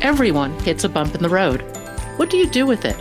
Everyone hits a bump in the road. What do you do with it?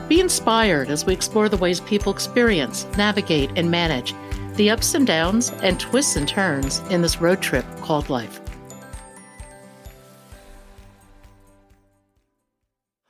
Be inspired as we explore the ways people experience, navigate, and manage the ups and downs and twists and turns in this road trip called life.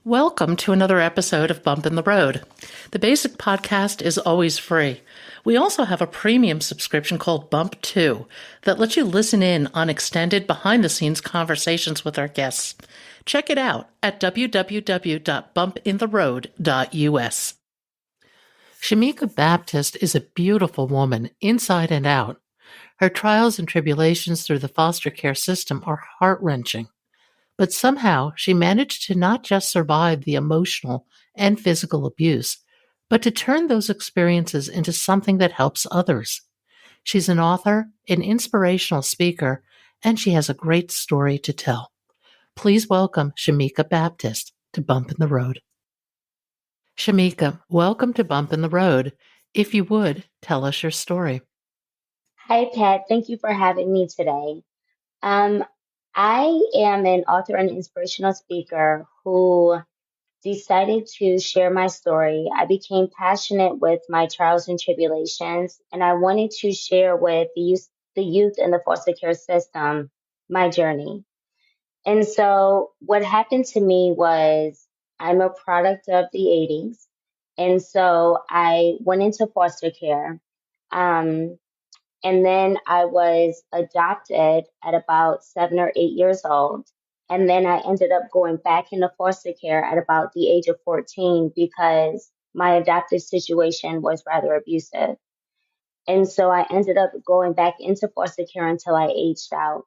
Welcome to another episode of Bump in the Road. The basic podcast is always free. We also have a premium subscription called Bump 2 that lets you listen in on extended behind-the-scenes conversations with our guests. Check it out at www.bumpintheroad.us. Shameeka Baptist is a beautiful woman inside and out. Her trials and tribulations through the foster care system are heart-wrenching. But somehow she managed to not just survive the emotional and physical abuse, but to turn those experiences into something that helps others. She's an author, an inspirational speaker, and she has a great story to tell. Please welcome Shameeka Baptist to Bump in the Road. Shameeka, welcome to Bump in the Road. If you would, tell us your story. Hi, Pat. Thank you for having me today. Um, I am an author and inspirational speaker who decided to share my story. I became passionate with my trials and tribulations, and I wanted to share with the youth in the foster care system my journey. And so, what happened to me was I'm a product of the 80s, and so I went into foster care. Um, and then I was adopted at about 7 or 8 years old. And then I ended up going back into foster care at about the age of 14 because my adoptive situation was rather abusive. And so I ended up going back into foster care until I aged out.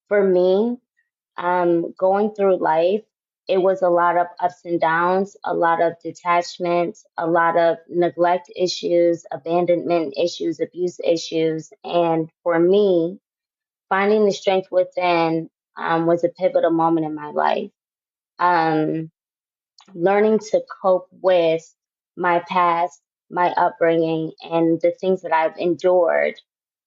For me, going through life, it was a lot of ups and downs, a lot of detachment, a lot of neglect issues, abandonment issues, abuse issues. And for me, finding the strength within was a pivotal moment in my life. Um, Learning to cope with my past, my upbringing, and the things that I've endured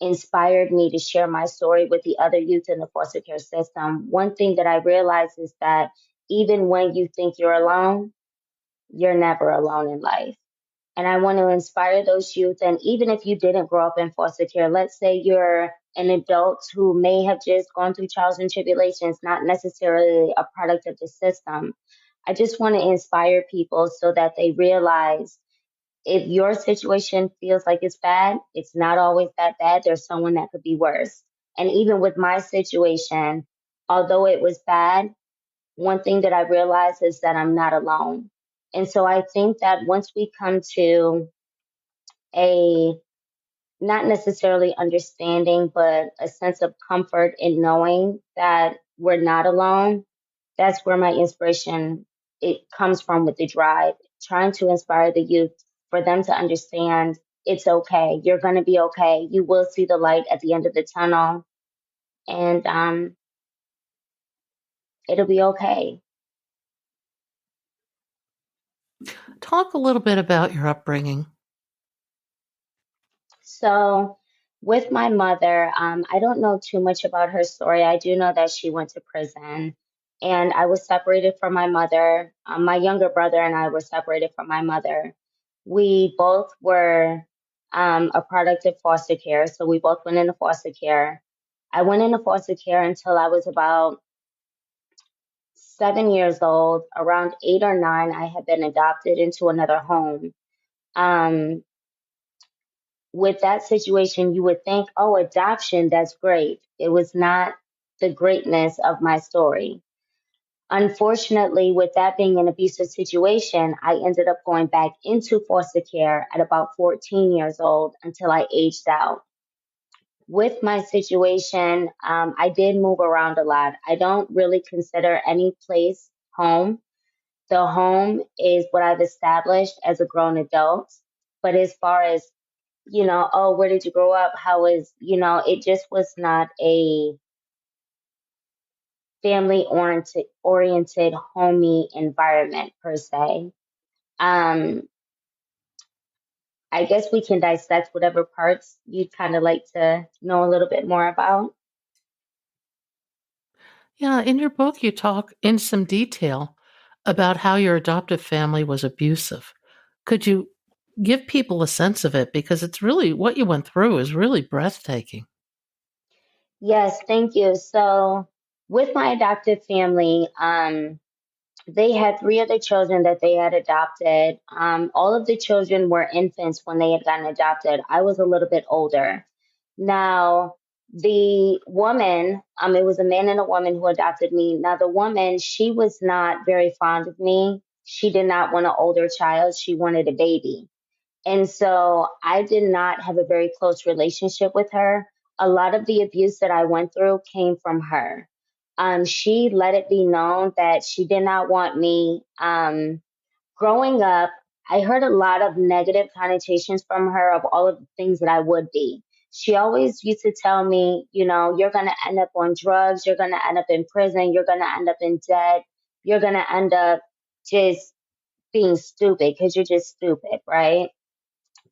inspired me to share my story with the other youth in the foster care system. One thing that I realized is that even when you think you're alone, you're never alone in life. And I want to inspire those youth. And even if you didn't grow up in foster care, let's say you're an adult who may have just gone through trials and tribulations, not necessarily a product of the system. I just want to inspire people so that they realize if your situation feels like it's bad, it's not always that bad. There's someone that could be worse. And even with my situation, although it was bad, one thing that I realized is that I'm not alone. And so I think that once we come to a not necessarily understanding, but a sense of comfort in knowing that we're not alone, that's where my inspiration it comes from with the drive, trying to inspire the youth for them to understand it's okay. You're going to be okay. You will see the light at the end of the tunnel, and it'll be okay. Talk a little bit about your upbringing. So, with my mother, I don't know too much about her story. I do know that she went to prison, and I was separated from my mother. My younger brother and I were separated from my mother. We both were a product of foster care, so we both went into foster care. I went into foster care until I was about 7 years old. Around 8 or 9, I had been adopted into another home. Um, with that situation, you would think, oh, adoption, that's great. It was not the greatness of my story. Unfortunately, with that being an abusive situation, I ended up going back into foster care at about 14 years old until I aged out. With my situation, I did move around a lot. I don't really consider any place home. The home is what I've established as a grown adult. But as far as oh, where did you grow up? How was, it just was not a family oriented homey environment per se. Um, I guess we can dissect whatever parts you'd kind of like to know a little bit more about. Yeah, in your book, you talk in some detail about how your adoptive family was abusive. Could you give people a sense of it? Because it's really what you went through is really breathtaking. Yes, thank you. So, with my adoptive family, they had three other children that they had adopted. All of the children were infants when they had gotten adopted. I was a little bit older. Now, the woman, it was a man and a woman who adopted me. Now, the woman, she was not very fond of me. She did not want an older child. She wanted a baby. And so I did not have a very close relationship with her. A lot of the abuse that I went through came from her. She let it be known that she did not want me. Growing up, I heard a lot of negative connotations from her of all of the things that I would be. She always used to tell me, you're going to end up on drugs, you're going to end up in prison, you're going to end up in debt, you're going to end up just being stupid because you're just stupid, right?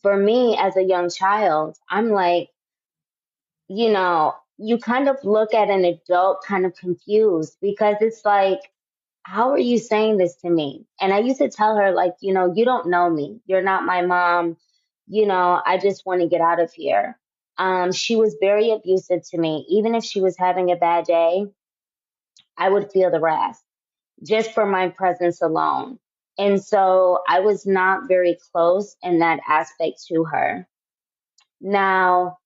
For me as a young child, I'm like, you kind of look at an adult kind of confused because it's like, how are you saying this to me? And I used to tell her, like, you don't know me. You're not my mom. I just want to get out of here. She was very abusive to me. Even if she was having a bad day, I would feel the wrath just for my presence alone. And so I was not very close in that aspect to her. Now,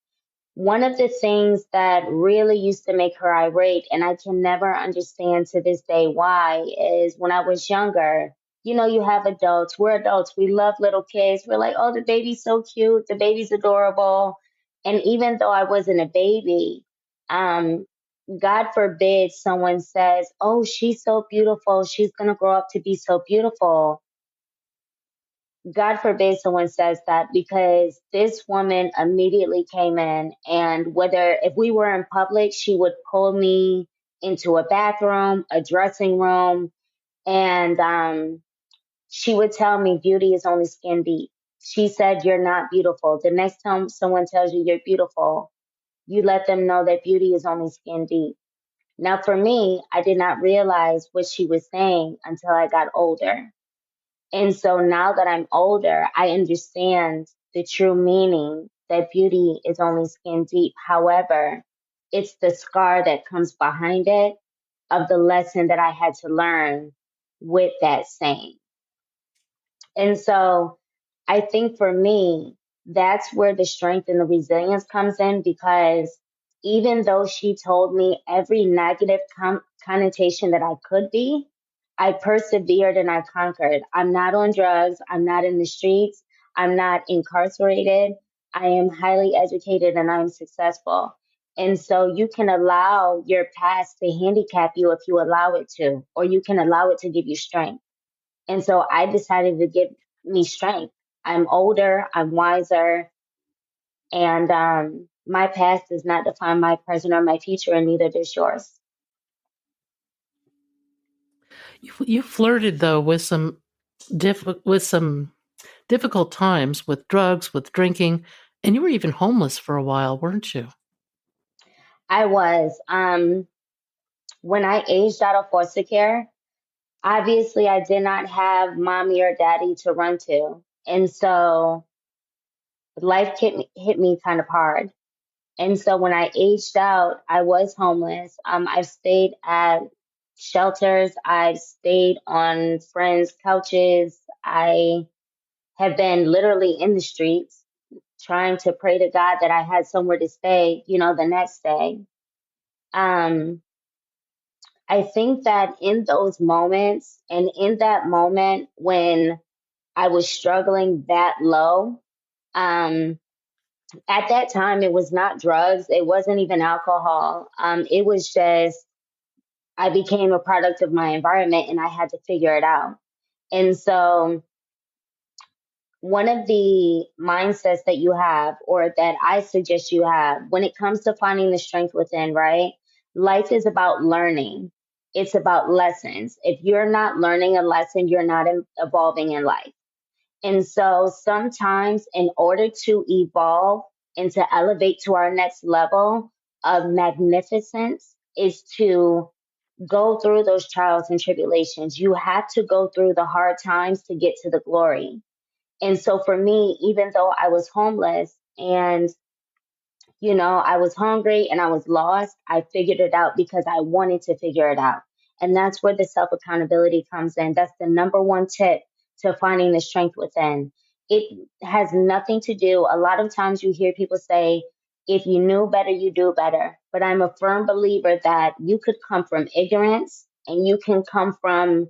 one of the things that really used to make her irate, and I can never understand to this day why, is when I was younger, you have adults, we're adults, we love little kids. We're like, oh, the baby's so cute, the baby's adorable. And even though I wasn't a baby, um, God forbid someone says, oh, she's so beautiful, she's going to grow up to be so beautiful. God forbid someone says that because this woman immediately came in and whether if we were in public, she would pull me into a bathroom, a dressing room, and she would tell me beauty is only skin deep. She said, you're not beautiful. The next time someone tells you you're beautiful, you let them know that beauty is only skin deep. Now, for me, I did not realize what she was saying until I got older. And so now that I'm older, I understand the true meaning that beauty is only skin deep. However, it's the scar that comes behind it of the lesson that I had to learn with that saying. And so I think for me, that's where the strength and the resilience comes in because even though she told me every negative connotation that I could be, I persevered and I conquered. I'm not on drugs. I'm not in the streets. I'm not incarcerated. I am highly educated and I'm successful. And so you can allow your past to handicap you if you allow it to, or you can allow it to give you strength. And so I decided to give me strength. I'm older, I'm wiser, and my past does not define my present or my future, and neither does yours. You flirted though with some difficult times with drugs, with drinking, and you were even homeless for a while, weren't you? I was. When I aged out of foster care, obviously I did not have mommy or daddy to run to. And so life hit me kind of hard. And so when I aged out, I was homeless. I've stayed at shelters. I've stayed on friends' couches. I have been literally in the streets trying to pray to God that I had somewhere to stay, the next day. Um, I think that in those moments and in that moment when I was struggling that low, um, at that time, it was not drugs. It wasn't even alcohol. It was just, I became a product of my environment and I had to figure it out. And so, one of the mindsets that you have, or that I suggest you have, when it comes to finding the strength within, right? Life is about learning, it's about lessons. If you're not learning a lesson, you're not evolving in life. And so sometimes, in order to evolve and to elevate to our next level of magnificence, is to go through those trials and tribulations. You have to go through the hard times to get to the glory. And so for me, even though I was homeless and I was hungry and I was lost. I figured it out because I wanted to figure it out. And that's where the self accountability comes in. That's the number one tip to finding the strength within. It has nothing to do. A lot of times you hear people say, if you knew better, you do better. But I'm a firm believer that you could come from ignorance and you can come from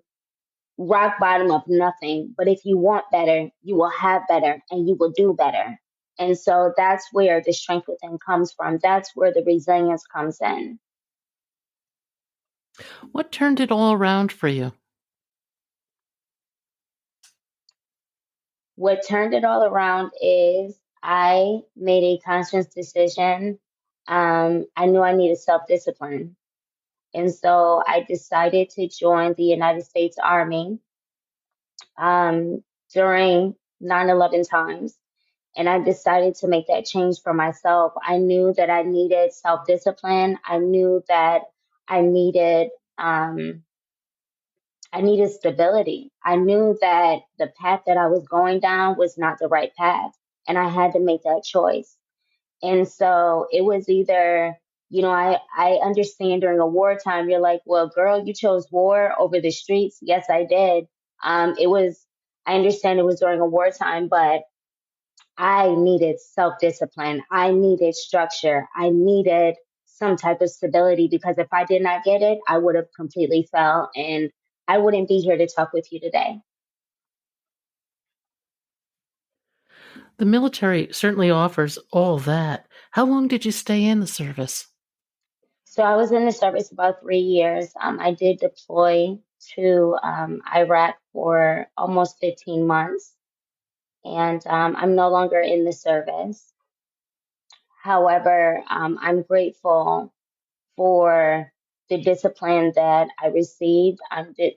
rock bottom of nothing. But if you want better, you will have better and you will do better. And so that's where the strength within comes from. That's where the resilience comes in. What turned it all around for you? What turned it all around is I made a conscious decision. I knew I needed self discipline. And so I decided to join the United States Army during 9/11 times. And I decided to make that change for myself. I knew that I needed self discipline. I knew that I needed um, I needed stability. I knew that the path that I was going down was not the right path, and I had to make that choice. And so it was either, I understand during a wartime, you're like, well, girl, you chose war over the streets. Yes, I did. I understand it was during a wartime, but I needed self discipline. I needed structure. I needed some type of stability because if I did not get it, I would have completely fell and I wouldn't be here to talk with you today. The military certainly offers all that. How long did you stay in the service? So I was in the service about 3 years. I did deploy to Iraq for almost 15 months, and I'm no longer in the service. However, I'm grateful for the discipline that I received.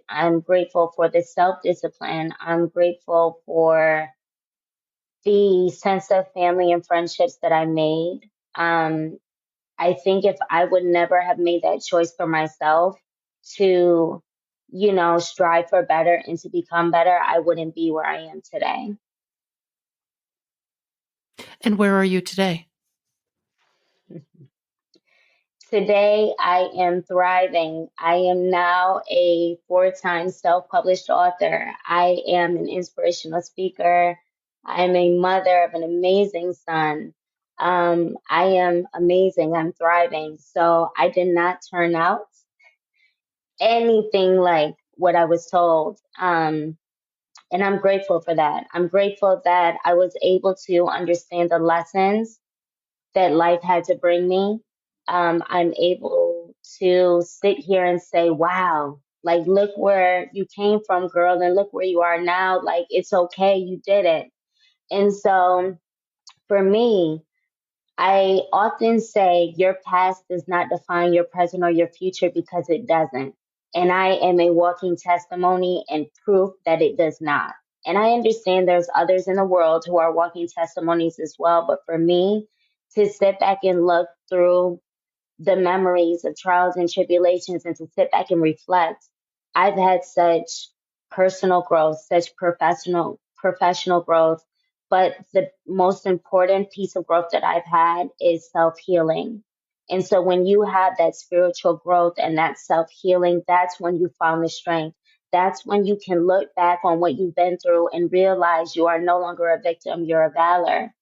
I'm grateful for the self discipline. I'm grateful for the sense of family and friendships that I made. Um, I think if I would never have made that choice for myself to, strive for better and to become better, I wouldn't be where I am today. And where are you today? Today, I am thriving. I am now a four-time self-published author. I am an inspirational speaker. I am a mother of an amazing son. I am amazing. I'm thriving. So I did not turn out anything like what I was told. And I'm grateful for that. I'm grateful that I was able to understand the lessons that life had to bring me. I'm able to sit here and say, wow, like, look where you came from, girl, and look where you are now. Like, it's okay, you did it. And so for me, I often say your past does not define your present or your future because it doesn't. And I am a walking testimony and proof that it does not. And I understand there's others in the world who are walking testimonies as well. But for me, to sit back and look through the memories of trials and tribulations and to sit back and reflect. I've had such personal growth, such professional growth, but the most important piece of growth that I've had is self-healing. And so when you have that spiritual growth and that self-healing, that's when you found the strength. That's when you can look back on what you've been through and realize you are no longer a victim, you're a valor.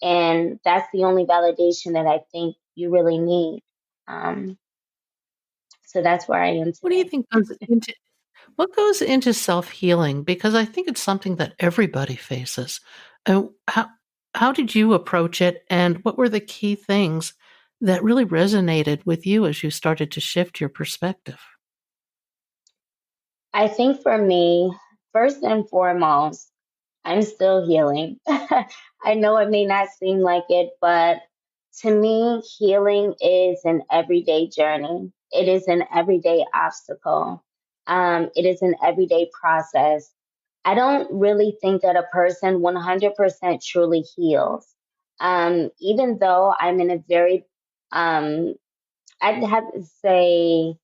And that's the only validation that I think you really need. Um, so that's where I am What do you today. think what goes into self-healing? Because I think it's something that everybody faces. How did you approach it, and what were the key things that really resonated with you as you started to shift your perspective? I think for me, first and foremost, I'm still healing. I know it may not seem like it, but to me, healing is an everyday journey. It is an everyday obstacle. It is an everyday process. I don't really think that a person 100% truly heals. Even though I'm in a very, I'd have to say,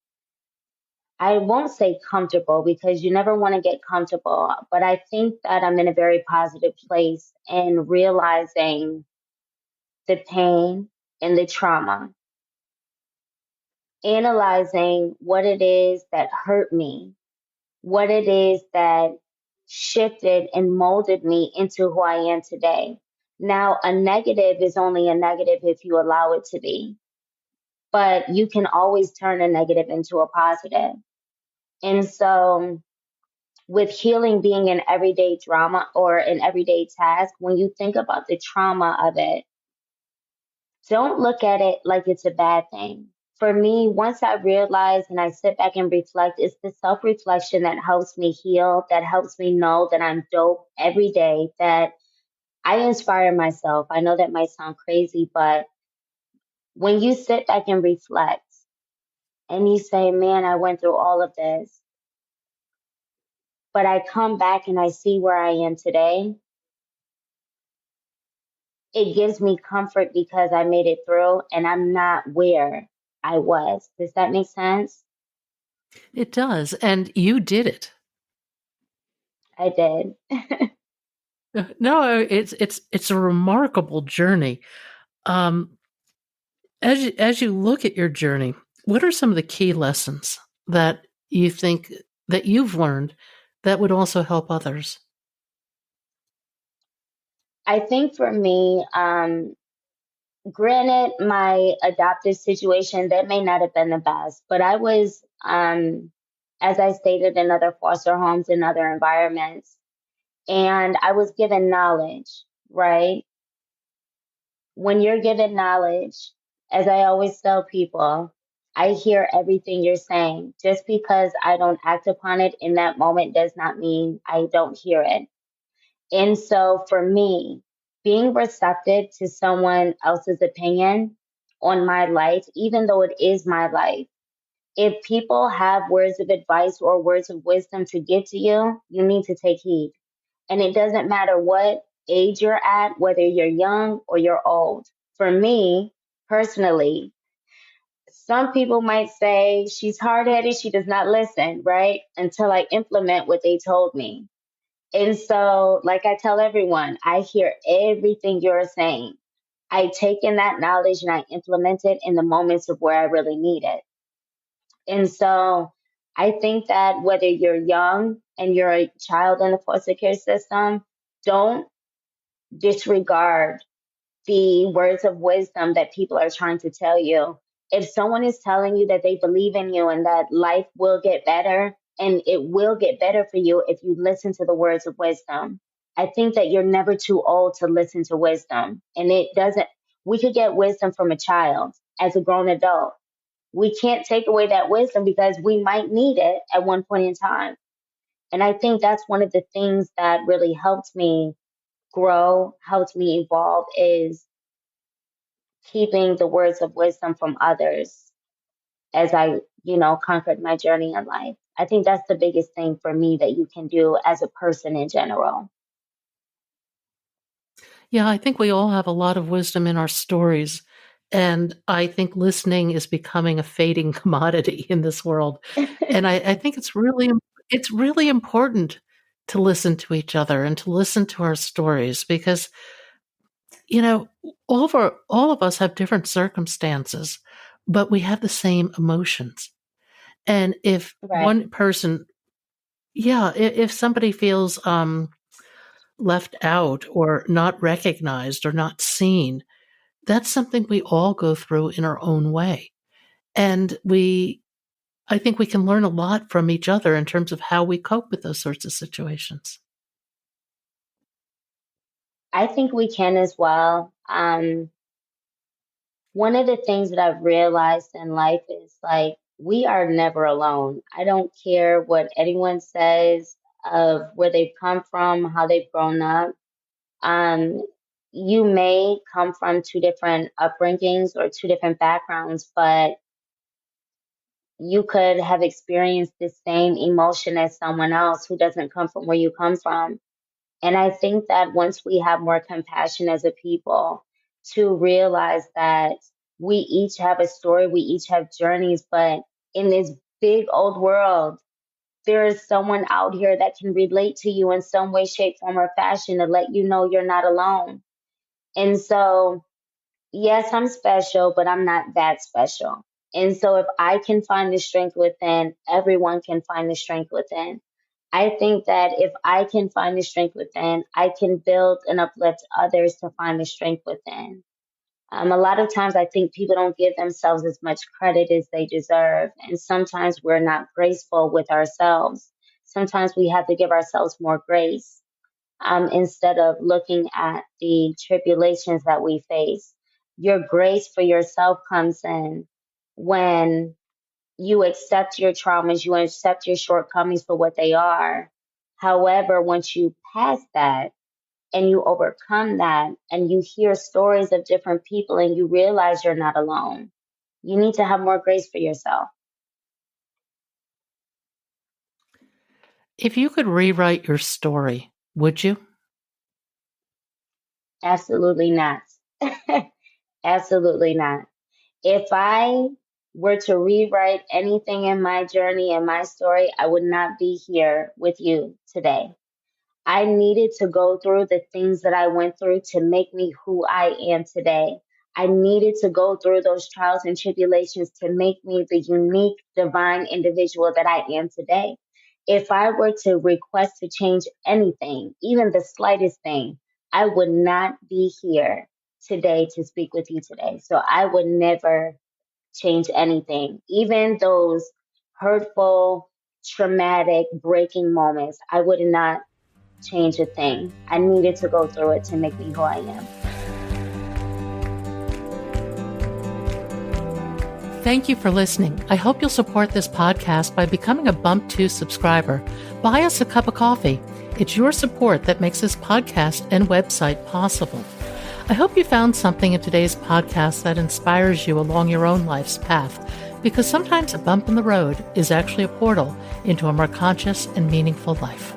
I won't say comfortable because you never want to get comfortable, but I think that I'm in a very positive place in realizing the pain and the trauma, analyzing what it is that hurt me, what it is that shifted and molded me into who I am today. Now, a negative is only a negative if you allow it to be, but you can always turn a negative into a positive. And so, with healing being an everyday drama or an everyday task, when you think about the trauma of it, don't look at it like it's a bad thing. For me, once I realize and I sit back and reflect, it's the self reflection that helps me heal, that helps me know that I'm dope every day, that I inspire myself. I know that might sound crazy, but when you sit back and reflect and you say, man, I went through all of this, but I come back and I see where I am today, it gives me comfort because I made it through and I'm not where I was. Does that make sense? It does, and you did it. I did. No, it's a remarkable journey. Um, as you look at your journey, what are some of the key lessons that you think that you've learned that would also help others? I think for me, granted, my adoptive situation, that may not have been the best, but I was, as I stated, in other foster homes and other environments, and I was given knowledge, right? When you're given knowledge, as I always tell people, I hear everything you're saying. Just because I don't act upon it in that moment does not mean I don't hear it. And so for me, being receptive to someone else's opinion on my life, even though it is my life, if people have words of advice or words of wisdom to give to you, you need to take heed. And it doesn't matter what age you're at, whether you're young or you're old. For me, personally, some people might say she's hard headed, she does not listen, right? Until I implement what they told me. And so, like I tell everyone, I hear everything you're saying. I take in that knowledge and I implement it in the moments of where I really need it. And so I think that whether you're young and you're a child in the foster care system, don't disregard the words of wisdom that people are trying to tell you. If someone is telling you that they believe in you and that life will get better, and it will get better for you if you listen to the words of wisdom, I think that you're never too old to listen to wisdom. And it doesn't, we could get wisdom from a child as a grown adult. We can't take away that wisdom because we might need it at one point in time. And I think that's one of the things that really helped me grow, helped me evolve is keeping the words of wisdom from others as I, conquered my journey in life. I think that's the biggest thing for me that you can do as a person in general. Yeah, I think we all have a lot of wisdom in our stories. And I think listening is becoming a fading commodity in this world. And I think it's really important to listen to each other and to listen to our stories because, you know, all of us have different circumstances, but we have the same emotions. And if Right. one person, yeah, if somebody feels left out or not recognized or not seen, that's something we all go through in our own way. And I think we can learn a lot from each other in terms of how we cope with those sorts of situations. I think we can as well. One of the things that I've realized in life is like we are never alone. I don't care what anyone says of where they've come from, how they've grown up. Um, you may come from two different upbringings or two different backgrounds, but you could have experienced the same emotion as someone else who doesn't come from where you come from. And I think that once we have more compassion as a people to realize that we each have a story, we each have journeys, but in this big old world, there is someone out here that can relate to you in some way, shape, form, or fashion to let you know you're not alone. And so, yes, I'm special, but I'm not that special. And so, if I can find the strength within, everyone can find the strength within. I think that if I can find the strength within, I can build and uplift others to find the strength within. A lot of times, I think people don't give themselves as much credit as they deserve. And sometimes we're not graceful with ourselves. Sometimes we have to give ourselves more grace instead of looking at the tribulations that we face. Your grace for yourself comes in when you accept your traumas, you accept your shortcomings for what they are. However, once you pass that and you overcome that and you hear stories of different people and you realize you're not alone, you need to have more grace for yourself. If you could rewrite your story, would you? Absolutely not. Absolutely not. If I were to rewrite anything in my journey and my story, I would not be here with you today. I needed to go through the things that I went through to make me who I am today. I needed to go through those trials and tribulations to make me the unique, divine individual that I am today. If I were to request to change anything, even the slightest thing, I would not be here today to speak with you today. So I would never change anything, even those hurtful, traumatic, breaking moments. I would not change a thing. I needed to go through it to make me who I am. Thank you for listening. I hope you'll support this podcast by becoming a Bump 2 subscriber. Buy us a cup of coffee. It's your support that makes this podcast and website possible. I hope you found something in today's podcast that inspires you along your own life's path, because sometimes a bump in the road is actually a portal into a more conscious and meaningful life.